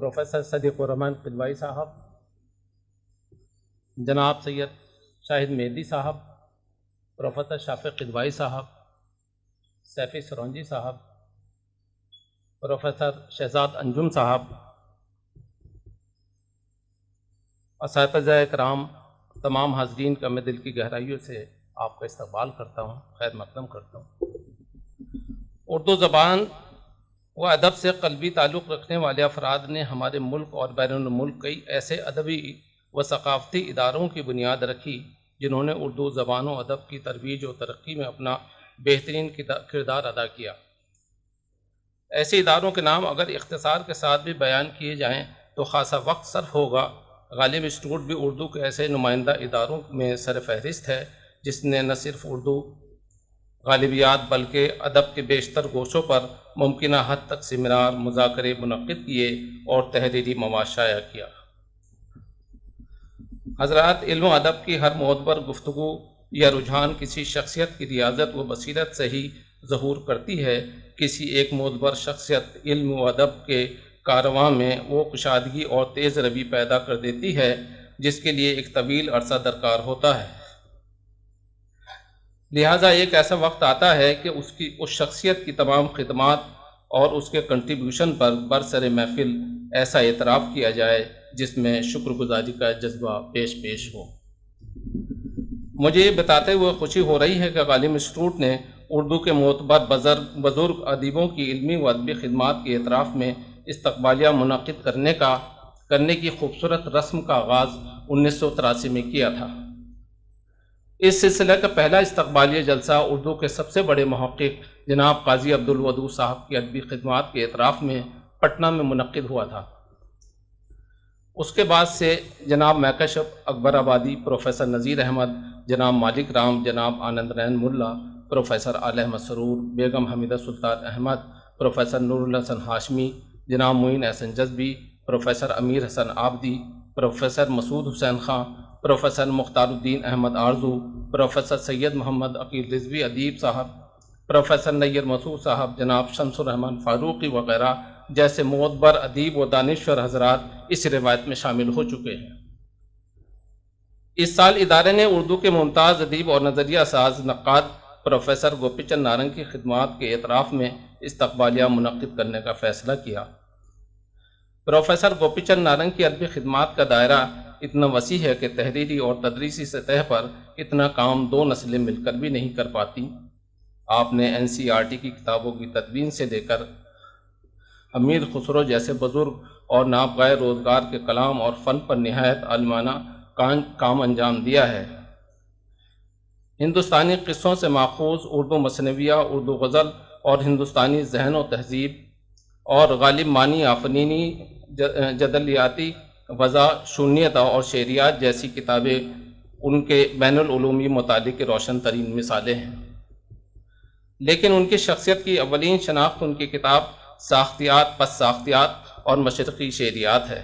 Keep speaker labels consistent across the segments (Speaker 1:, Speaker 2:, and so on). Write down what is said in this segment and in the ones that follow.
Speaker 1: Professor صدیق الرحمن قدوائی صاحب، جناب سید شاہد مہدی صاحب، پروفیسر شافق قدوائی صاحب، سیفی سرونجی صاحب، پروفیسر شہزاد انجم صاحب، اساتذہ کرام، تمام حاضرین کا میں دل کی گہرائیوں سے آپ کا استقبال کرتا ہوں، خیر مقدم کرتا ہوں۔ اردو زبان و ادب سے قلبی تعلق رکھنے والے افراد نے ہمارے ملک اور بیرون ملک کئی ایسے ادبی و ثقافتی اداروں کی بنیاد رکھی جنہوں نے اردو زبان و ادب کی ترویج و ترقی میں اپنا بہترین کردار ادا کیا۔ ایسے اداروں کے نام اگر اختصار کے ساتھ بھی بیان کیے جائیں تو خاصا وقت صرف ہوگا۔ غالب انسٹیٹیوٹ بھی اردو کے ایسے نمائندہ اداروں میں سر فہرست ہے جس نے نہ صرف اردو غالبیات بلکہ ادب کے بیشتر گوشوں پر ممکنہ حد تک سیمینار، مذاکرے منعقد کیے اور تحریری مواد شائع کیا۔ حضرات، علم و ادب کی ہر معتبر گفتگو یا رجحان کسی شخصیت کی ریاضت و بصیرت سے ہی ظہور کرتی ہے۔ کسی ایک معتبر شخصیت علم و ادب کے کارواں میں وہ کشادگی اور تیز روی پیدا کر دیتی ہے جس کے لیے ایک طویل عرصہ درکار ہوتا ہے۔ لہٰذا ایک ایسا وقت آتا ہے کہ اس شخصیت کی تمام خدمات اور اس کے کنٹریبیوشن پر برسر محفل ایسا اعتراف کیا جائے جس میں شکر گزاری کا جذبہ پیش ہو۔ مجھے یہ بتاتے ہوئے خوشی ہو رہی ہے کہ غالب انسٹیٹیوٹ نے اردو کے معتبر بزرگ ادیبوں کی علمی و ادبی خدمات کے اعتراف میں استقبالیہ منعقد کرنے کی خوبصورت رسم کا آغاز 1983 میں کیا تھا۔ اس سلسلے کا پہلا استقبالیہ جلسہ اردو کے سب سے بڑے محقق جناب قاضی عبدالودود صاحب کی ادبی خدمات کے اعتراف میں پٹنہ میں منعقد ہوا تھا۔ اس کے بعد سے جناب میکشف اکبر آبادی، پروفیسر نذیر احمد، جناب مالک رام، جناب آنند نین ملا، پروفیسر آل احمد سرور، بیگم حمیدہ سلطان احمد، پروفیسر نور الحسن ہاشمی، جناب معین احسن جذبی، پروفیسر امیر حسن عابدی، پروفیسر مسعود حسین خان، پروفیسر مختار الدین احمد آرزو، پروفیسر سید محمد عقیل رضوی ادیب صاحب، پروفیسر نیر مسعود صاحب، جناب شمس الرحمن فاروقی وغیرہ جیسے معتبر ادیب و دانشور حضرات اس روایت میں شامل ہو چکے ہیں۔ اس سال ادارے نے اردو کے ممتاز ادیب اور نظریہ ساز نقاد پروفیسر گوپی چند نارنگ کی خدمات کے اعتراف میں استقبالیہ منعقد کرنے کا فیصلہ کیا۔ پروفیسر گوپی چند نارنگ کی ادبی خدمات کا دائرہ اتنا وسیع ہے کہ تحریری اور تدریسی سطح پر اتنا کام دو نسلیں مل کر بھی نہیں کر پاتی۔ آپ نے NCERT کی کتابوں کی تدوین سے لے کر امیر خسرو جیسے بزرگ اور نابغہ روزگار کے کلام اور فن پر نہایت عالمانہ کام انجام دیا ہے۔ ہندوستانی قصوں سے ماخوذ اردو مثنویہ، اردو غزل اور ہندوستانی ذہن و تہذیب اور غالب معنی آفرینی، جدلیاتی وضع، شونیت اور شعریات جیسی کتابیں ان کے بین العلومی مطالعے کی روشن ترین مثالیں ہیں۔ لیکن ان کی شخصیت کی اولین شناخت ان کی کتاب ساختیات، پس ساختیات اور مشرقی شعریات ہے۔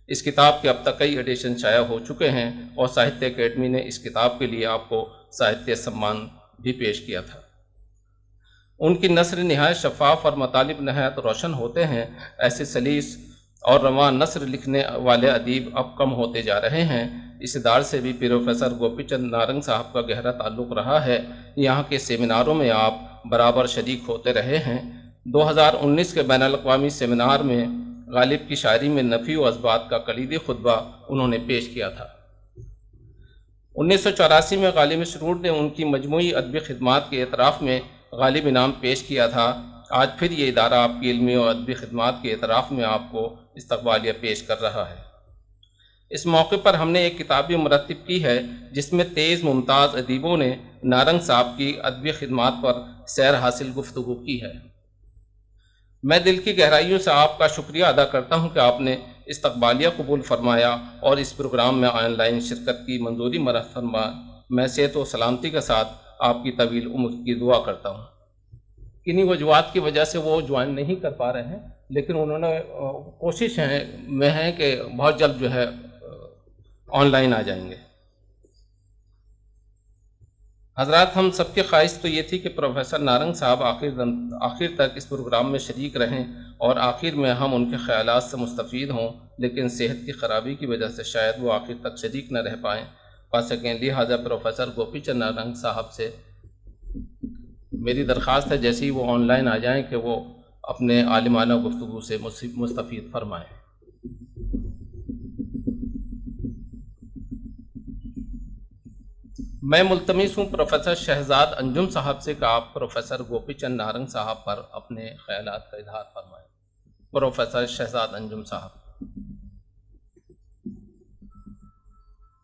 Speaker 1: اس کتاب کے اب تک کئی ایڈیشن شائع ہو چکے ہیں اور ساہتیہ اکیڈمی نے اس کتاب کے لیے آپ کو ساہتیہ سمان بھی پیش کیا تھا۔ ان کی نثر نہایت شفاف اور مطالب نہایت روشن ہوتے ہیں۔ ایسے سلیس اور رواں نثر لکھنے والے ادیب اب کم ہوتے جا رہے ہیں۔ اس ادارے سے بھی پروفیسر گوپی چند نارنگ صاحب کا گہرا تعلق رہا ہے۔ یہاں کے سیمیناروں میں آپ برابر شریک ہوتے رہے ہیں۔ 2019 کے بین الاقوامی سیمینار میں غالب کی شاعری میں نفی و اثبات کا کلیدی خطبہ انہوں نے پیش کیا تھا۔ 1984 میں غالب انسٹیٹیوٹ نے ان کی مجموعی ادبی خدمات کے اعتراف میں غالب انعام پیش کیا تھا۔ آج پھر یہ ادارہ آپ کی علمی و ادبی خدمات کے اعتراف میں آپ کو استقبالیہ پیش کر رہا ہے۔ اس موقع پر ہم نے ایک کتاب بھی مرتب کی ہے جس میں 23 ممتاز ادیبوں نے نارنگ صاحب کی ادبی خدمات پر سیر حاصل گفتگو کی ہے۔ میں دل کی گہرائیوں سے آپ کا شکریہ ادا کرتا ہوں کہ آپ نے استقبالیہ قبول فرمایا اور اس پروگرام میں آن لائن شرکت کی منظوری مرحب فرما۔ میں صحت و سلامتی کے ساتھ آپ کی طویل عمر کی دعا کرتا ہوں۔ کنہیں وجوہات کی وجہ سے وہ جوائن نہیں کر پا رہے ہیں، لیکن انہوں نے کوشش میں ہے کہ بہت جلد جو ہے آن لائن آ جائیں گے۔ حضرات، ہم سب کی خواہش تو یہ تھی کہ پروفیسر نارنگ صاحب آخر تک اس پروگرام میں شریک رہیں اور آخر میں ہم ان کے خیالات سے مستفید ہوں، لیکن صحت کی خرابی کی وجہ سے شاید وہ آخر تک شریک نہ رہ پائیں پا سکیں۔ لہٰذا پروفیسر گوپی چند نارنگ صاحب سے میری درخواست ہے جیسے ہی وہ آن لائن آ جائیں کہ وہ اپنے عالمانہ گفتگو سے مستفید فرمائیں۔ میں ملتمس ہوں پروفیسر شہزاد انجم صاحب سے کہ آپ پروفیسر گوپی چند نارنگ صاحب پر اپنے خیالات کا اظہار فرمائیں۔ پروفیسر شہزاد انجم صاحب۔